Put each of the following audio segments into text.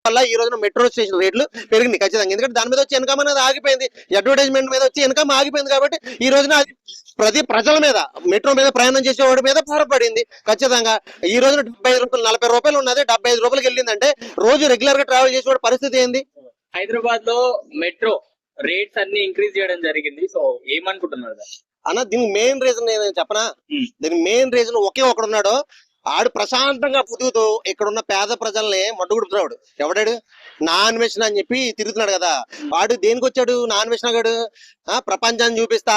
వల్ల ఈ రోజున మెట్రో స్టేషన్ రేట్లు పెరిగింది ఖచ్చితంగా. ఎందుకంటే దాని మీద వచ్చి ఇన్కమ్ అనేది ఆగిపోయింది, అడ్వర్టైజ్మెంట్ మీద వచ్చి ఇన్కమ్ ఆగిపోయింది. కాబట్టి ఈ రోజున అది ప్రతి ప్రజల మీద, మెట్రో మీద ప్రయాణం చేసేవాడి మీద భారపడింది ఖచ్చితంగా. ఈ రోజున 75 రూపాయలు 40 రూపాయలు ఉన్నది 75 రూపాయలకి వెళ్ళిందంటే రోజు రెగ్యులర్ గా ట్రావెల్ చేసేవాడి పరిస్థితి ఏంది? హైదరాబాద్ లో మెట్రో రేట్స్ అన్ని ఇంక్రీజ్ చేయడం జరిగింది. సో ఏమనుకుంటున్నారు అన్న? దీనికి మెయిన్ రీజన్ నేను చెప్పనా? దీనికి మెయిన్ రీజన్ ఒకే ఒకడు ఉన్నాడు. ఆడు ప్రశాంతంగా పుదుగుతూ ఇక్కడ ఉన్న పేద ప్రజల్ని మడ్డుగుడుతున్నాడు. ఎవడాడు? నాన్ వెషన్ అని చెప్పి తిరుగుతున్నాడు కదా. వాడు దేనికి వచ్చాడు? నాన్ వెషన్ గాడు ప్రపంచాన్ని చూపిస్తా,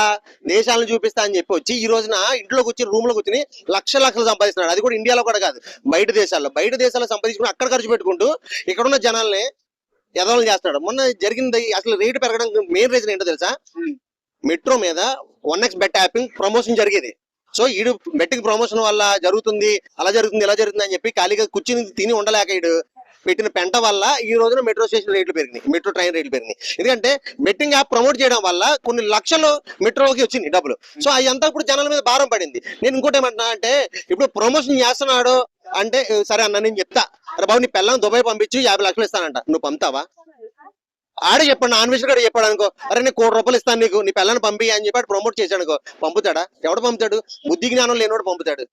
దేశాలను చూపిస్తా అని చెప్పి వచ్చి ఈ రోజున ఇంట్లోకి వచ్చి రూమ్ లోకి వచ్చి లక్షలు సంపాదిస్తున్నాడు. అది కూడా ఇండియాలో కూడా కాదు, బయట దేశాల్లో సంపాదించుకుని అక్కడ ఖర్చు పెట్టుకుంటూ ఇక్కడ ఉన్న జనాల్ని ఎదవలు చేస్తున్నాడు. మొన్న జరిగింది అసలు రేటు పెరగడం మెయిన్ రీజన్ ఏంటో తెలుసా? మెట్రో మీద 1x బెట్ యాపింగ్ ప్రమోషన్ జరిగేది. సో ఈడు బెట్టింగ్ ప్రమోషన్ వల్ల జరుగుతుంది, అలా జరుగుతుంది, ఇలా జరుగుతుంది అని చెప్పి ఖాళీగా కూర్చుని తిని ఉండలేక ఈడు పెట్టిన పెంట వల్ల ఈ రోజున మెట్రో స్టేషన్ రేట్లు పెరిగినాయి, మెట్రో ట్రైన్ రేట్లు పెరిగినాయి. ఎందుకంటే బెట్టింగ్ యాప్ ప్రమోట్ చేయడం వల్ల కొన్ని లక్షలు మెట్రోకి వచ్చింది డబ్బులు. సో అదంతా ఇప్పుడు జనాల మీద భారం పడింది. నేను ఇంకోటి ఏమంటున్నా అంటే, ఇప్పుడు ప్రమోషన్ చేస్తున్నాడు అంటే సరే అన్న నేను చెప్తా, అరే బాబు నీ పిల్లల్ని దుబాయ్ పంపించి 50 లక్షలు ఇస్తానంట, నువ్వు పంపుతావా? ఆడే చెప్పండి, నాన్ వెజ్ కూడా చెప్పాడు అనుకో, అరే నేను 1 కోటి రూపాయలు ఇస్తాను నీకు, నీ పిల్లని పంపి అని చెప్పి ప్రమోట్ చేశాడు అనుకో, పంపుతాడా? ఎవడు పంపుతాడు? బుద్ధి జ్ఞానం లేనివాడు పంపుతాడు,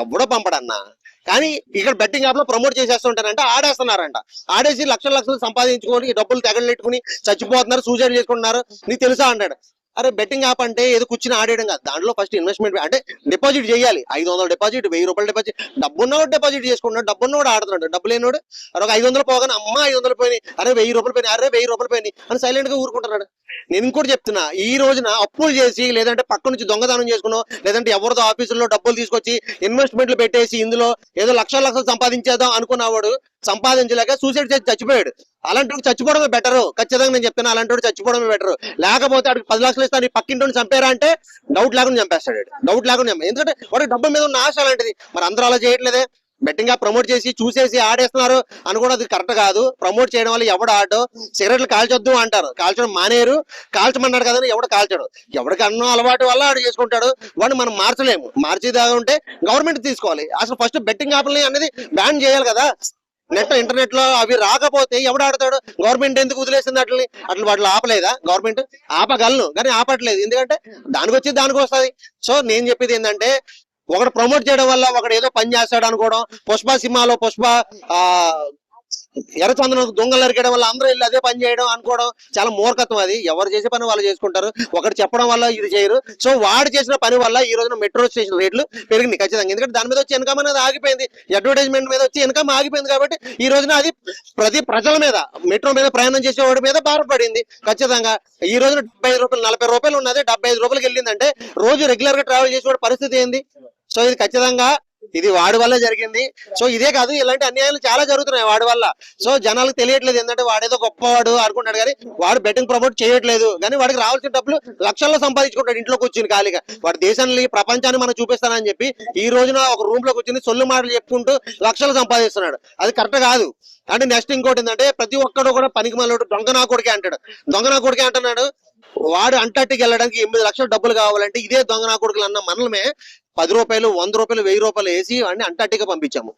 ఎవడో పంపడన్నా. కానీ ఇక్కడ బెట్టింగ్ యాప్ లో ప్రమోట్ చేసేస్తుంటారంట, ఆడేస్తున్నారంట. ఆడేసి లక్షలు సంపాదించుకొని డబ్బులు తెగలెట్టుకుని చచ్చిపోతున్నారు, సూసైడ్ చేసుకుంటున్నారు. నీకు తెలుసా అంటాడు. అరే బెట్టింగ్ యాప్ అంటే ఏదో కూర్చుని ఆడేయడం కాదు, దాంట్లో ఫస్ట్ ఇన్వెస్ట్మెంట్ అంటే డిపాజిట్ చేయాలి. 500 డిపాజిట్, 1000 రూపాయలు డిపాజిట్. డబ్బున్నవాడు డిపాజిట్ చేసుకుంటున్నాడు, డబ్బున్నవాడు ఆడుతున్నాడు. డబ్బు లేనివాడు అరే ఒక 500 పోగానే అమ్మ 500 పోయినాయి, అరే 1000 రూపాయలు పోయినాయి, అరే 1000 రూపాయలు పోయినాయి అని సైలెంట్ గా ఊరుకుంటున్నాడు. నేను ఇంకోటి చెప్తున్నా, ఈ రోజున అప్పులు చేసి లేదంటే పక్క నుంచి దొంగదానం చేసుకున్నావు, లేదంటే ఎవరిదో ఆఫీసుల్లో డబ్బులు తీసుకొచ్చి ఇన్వెస్ట్మెంట్లు పెట్టేసి ఇందులో ఏదో లక్షలు సంపాదించేద్దాం అనుకున్నవాడు సంపాదించలేక సూసైడ్ చేసి చచ్చిపోయాడు. అలాంటి చచ్చిపోవడమే బెటర్, ఖచ్చితంగా నేను చెప్తున్నా, అలాంటి చచ్చిపోవడమే బెటర్. లేకపోతే అక్కడికి 10 లక్షలు ఇస్తాను పక్కింటి చంపారా అంటే డౌట్ లేకుండా చంపేస్తాడు, డౌట్ లేకుండా ఎందుకంటే వాడికి డబ్బు మీద ఉన్న ఆశ అలాంటిది. మరి అందరూ అలా చేయట్లేదే, బెట్టింగ్ గా ప్రమోట్ చేసి చూసేసి ఆడేస్తున్నారు అని కూడా అది కరెక్ట్ కాదు. ప్రమోట్ చేయడం వల్ల ఎవడు ఆడో, సిగరెట్లు కాల్చొద్దు అంటారు, కాల్చడం మానేరు, కాల్చమన్నాడు కదా ఎవడు కాల్చాడు. ఎవడికి అన్నో అలవాటు వల్ల ఆడు చేసుకుంటాడు, వాడిని మనం మార్చలేము. మార్చేదా ఉంటే గవర్నమెంట్ తీసుకోవాలి. అసలు ఫస్ట్ బెట్టింగ్ యాప్లని అనేది బ్యాన్ చేయాలి కదా. ఇంటర్నెట్ లో అవి రాకపోతే ఎవడు ఆడతాడు? గవర్నమెంట్ ఎందుకు వదిలేసింది అట్లని? వాటిని ఆపలేదా? గవర్నమెంట్ ఆపగలను కానీ ఆపట్లేదు, ఎందుకంటే దానికి వచ్చి దానికి వస్తుంది. సో నేను చెప్పేది ఏంటంటే, ఒకడు ప్రమోట్ చేయడం వల్ల ఒకడు ఏదో పని చేస్తాడు అనుకోవడం, పుష్ప సినిమాలో పుష్ప ఎర్రచందనం దొంగలు నరికేయడం వల్ల అందరూ వెళ్ళి అదే పని చేయడం అనుకోవడం చాలా మూర్ఖత్వం. అది ఎవరు చేసే పని వాళ్ళు చేసుకుంటారు, ఒకటి చెప్పడం వల్ల ఇది చేయరు. సో వాడు చేసిన పని వల్ల ఈ రోజున మెట్రో స్టేషన్ రేట్లు పెరిగింది ఖచ్చితంగా. ఎందుకంటే దాని మీద వచ్చి ఇన్కమ్ అనేది ఆగిపోయింది, అడ్వర్టైజ్మెంట్ మీద వచ్చి ఇన్కమ్ ఆగిపోయింది. కాబట్టి ఈ రోజున అది ప్రతి ప్రజల మీద, మెట్రో మీద ప్రయాణం చేసేవాడి మీద భారపడింది ఖచ్చితంగా. ఈ రోజున 75 రూపాయలు 40 రూపాయలు ఉన్నది 75 రూపాయలకి వెళ్ళిందంటే రోజు రెగ్యులర్ గా ట్రావెల్ చేసేవాడి పరిస్థితి ఏంది? సో ఇది ఖచ్చితంగా ఇది వాడి వల్ల జరిగింది. సో ఇదే కాదు, ఇలాంటి అన్యాయాలు చాలా జరుగుతున్నాయి వాడి వల్ల. సో జనాలకు తెలియట్లేదు, ఏంటంటే వాడేదో గొప్పవాడు అనుకుంటాడు కానీ వాడు బెట్టింగ్ ప్రమోట్ చేయట్లేదు. కానీ వాడికి రావాల్సిన డబ్బులు లక్షల్లో సంపాదించుకుంటాడు ఇంట్లో కూర్చుని ఖాళీగా. వాడి దేశాన్ని ప్రపంచాన్ని మనం చూపిస్తానని చెప్పి ఈ రోజున ఒక రూమ్ లో కూర్చుని సొల్లు మాటలు చెప్పుకుంటూ లక్షలు సంపాదిస్తున్నాడు. అది కరెక్ట్ కాదు. అంటే నెక్స్ట్ ఇంకోటి ఏంటంటే, ప్రతి ఒక్కడు కూడా పనికి మళ్ళీ దొంగ నా కొడుకే అంటాడు, దొంగ నా కొడుకే అంటున్నాడు. వాడు అంటార్టికి వెళ్ళడానికి 8 లక్షలు డబ్బులు కావాలంటే ఇదే దొంగ నా కొడుకులు అన్న మనమే 10 రూపాయలు 100 రూపాయలు 1000 రూపాయలు వేసి వాడిని అంటార్టికా పంపించాము.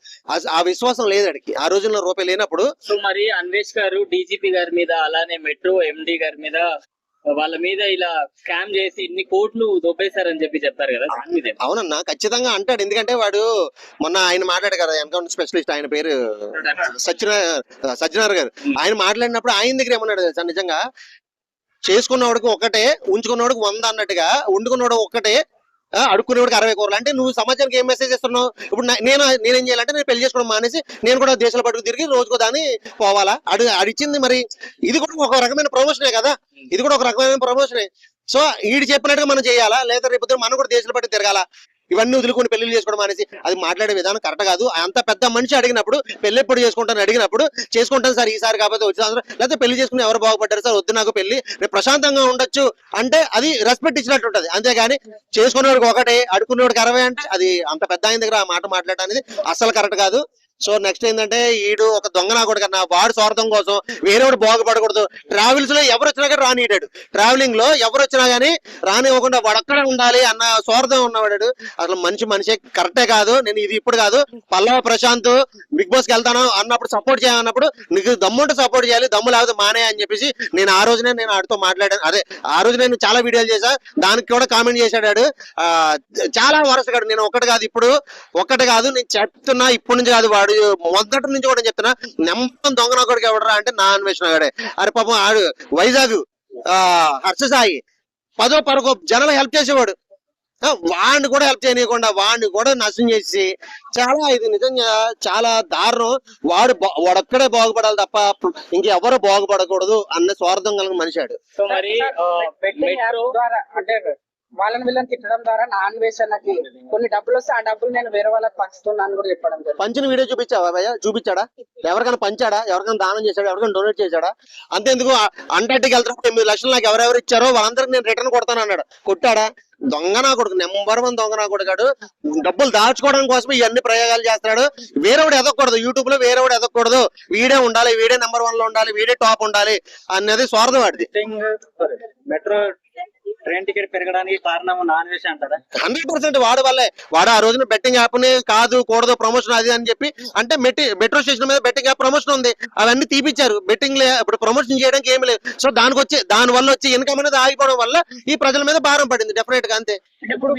ఆ విశ్వాసం లేదు అడిగి. ఆ రోజుల్లో రూపాయలు లేనప్పుడు. సో మరి అన్వేష్ గారు డీజీపీ గారి మీద, అలానే మెట్రో ఎండి గారి మీద, వాళ్ళ మీద ఇలా స్కామ్ చేసి ఇన్ని కోట్లు దొబ్బేశారని చెప్పారు కదా. అవునన్నా, ఖచ్చితంగా అంటాడు. ఎందుకంటే వాడు మొన్న ఆయన మాట్లాడారు కదా, ఎన్కౌంటర్ స్పెషలిస్ట్, ఆయన పేరు సజ్జనార్ గారు. ఆయన మాట్లాడినప్పుడు ఆయన దగ్గర ఏమన్నాడు తెలుసా, నిజంగా చేసుకున్నవాడికి ఒకటే, ఉంచుకున్నవాడికి 100 అన్నట్టుగా, వండుకున్నవాడు ఒకటే, అడుక్కునేవాడికి 60 కూరలు. అంటే నువ్వు సమాజానికి ఏం మెసేజ్ ఇస్తున్నావు? ఇప్పుడు నేనేం చేయాలంటే, నేను పెళ్లి చేసుకోవడం మానేసి నేను కూడా దేశాల పట్టుకు తిరిగి రోజుకో దాన్ని పోవాలా? అడిచింది మరి ఇది కూడా ఒక రకమైన ప్రమోషనే కదా, ఇది కూడా ఒక రకమైన ప్రమోషనే. సో వీడు చెప్పినట్టుగా మనం చేయాలా, లేదా రేపు మనం కూడా దేశాల పట్టుకు తిరగాల? ఇవన్నీ వదులుకొని పెళ్లి చేసుకోవడం అనేసి అది మాట్లాడే విధానం కరెక్ట్ కాదు. అంత పెద్ద మనిషి అడిగినప్పుడు పెళ్లి ఎప్పుడు చేసుకుంటాను అడిగినప్పుడు, చేసుకుంటాను సార్ ఈసారి కాకపోతే వచ్చే సంవత్సరం, లేకపోతే పెళ్లి చేసుకుని ఎవరు బాగుపడ్డారు సార్, వద్దు నాకు పెళ్లి, నేను ప్రశాంతంగా ఉండొచ్చు అంటే అది రెస్పెక్ట్ ఇచ్చినట్టు ఉంటది. అంతేగాని చేసుకునేవాడికి ఒకటే, అడుకునేవాడికి 60 అంటే అది అంత పెద్ద ఆయన దగ్గర ఆ మాట మాట్లాడడం అనేది అస్సలు కరెక్ట్ కాదు. సో నెక్స్ట్ ఏంటంటే ఈడు ఒక దొంగ నా కొడుకు అన్న, వాడు స్వార్థం కోసం వేరేవాడు బాగుపడకూడదు. ట్రావెల్స్ లో ఎవరు వచ్చినా కానీ రానియడాడు, ట్రావెలింగ్ లో ఎవరు వచ్చినా గానీ రానివ్వకుండా వాడు అక్కడే ఉండాలి అన్న స్వార్థం ఉన్నవాడు. అసలు మనిషి కరెక్టే కాదు. నేను ఇది ఇప్పుడు కాదు, పల్లవ ప్రశాంత్ బిగ్ బాస్ కి వెళ్తాను అన్నప్పుడు సపోర్ట్ చేయాలన్నప్పుడు నీకు దమ్ముంటే సపోర్ట్ చేయాలి, దమ్ము లేకపోతే మానే అని చెప్పేసి నేను ఆ రోజునే నేను ఆడితో మాట్లాడాను. అదే ఆ రోజు నేను చాలా వీడియోలు చేశా, దానికి కూడా కామెంట్ చేశాడు. చాలా వరుసగాడు. నేను ఒక్కటి కాదు నేను చెప్తున్నా, ఇప్పటి నుంచి కాదు, వాడు మొదటి నుంచి కూడా చెప్తున్నా, నెంబర్ దొంగ నా కొడుకు ఎవడరా అంటే నా అన్వేషణ గాడే. అరే పాపం ఆడు వైజాగ్ హర్ష సాయి 10వ పరకో జనాలు హెల్ప్ చేసేవాడు, వాడిని కూడా హెల్ప్ చేయనీయకుండా వాడిని కూడా నాశనం చేసి ఇది నిజంగా చాలా దారుణం. వాడొక్కడే బాగుపడాలి తప్ప ఇంకెవరు బాగుపడకూడదు అన్న స్వార్థం కలిగిన మనిషాడు. సో మరి ద్వారా అంటే వాళ్ళని వీళ్ళని తిట్టడం ద్వారా నా అన్వేషణకి కొన్ని డబ్బులు వస్తే ఆ డబ్బులు నేను వేరే వాళ్ళకి పంచుతున్నాను కూడా చెప్పడం జరిగింది. పంచిన వీడియో చూపించావా భయ్య? చూపించాడా? ఎవరికైనా పంచాడా? ఎవరికైనా దానం చేశాడా? ఎవరికైనా డొనేట్ చేశాడా? అంతేందుకు అంటార్టిక్ వెళ్తున్నప్పుడు 8 లక్షలు నాకు ఎవరెవరు ఇచ్చారో వాళ్ళందరికి నేను రిటర్న్ కొడతాను అన్నాడు. కొట్టాడా? దొంగ నా కొడుకు, నెంబర్ 1 దొంగ నా కొడుకాడు. డబ్బులు దాచుకోవడం కోసం ఇవన్నీ ప్రయోగాలు చేస్తున్నాడు. వేరేవాడు ఎదగకూడదు, యూట్యూబ్ లో వేరేవాడు ఎదగకూడదు, వీడే ఉండాలి, వీడే నెంబర్ 1 లో ఉండాలి, వీడే టాప్ ఉండాలి అనేది స్వార్థం వాడిది. మెట్రో ట్రైన్ టికెట్ పెరగడానికి కారణం నాన్ వెజ్ అంటారా? 100% వాడు వల్లే. వాడు ఆ రోజున బెట్టింగ్ యాప్ ని కూడదు ప్రమోషన్ అది అని చెప్పి అంటే మెట్రో స్టేషన్ మీద బెట్టింగ్ యాప్ ప్రమోషన్ ఉంది, అవన్నీ తీపిచ్చారు. బెట్టింగ్ ఇప్పుడు ప్రమోషన్ చేయడానికి ఏమి లేదు. సో దాని వల్ల వచ్చే ఇన్కమ్ అనేది ఆగిపోవడం వల్ల ఈ ప్రజల మీద భారం పడింది డెఫినెట్ గా. అంతే. ఇప్పుడు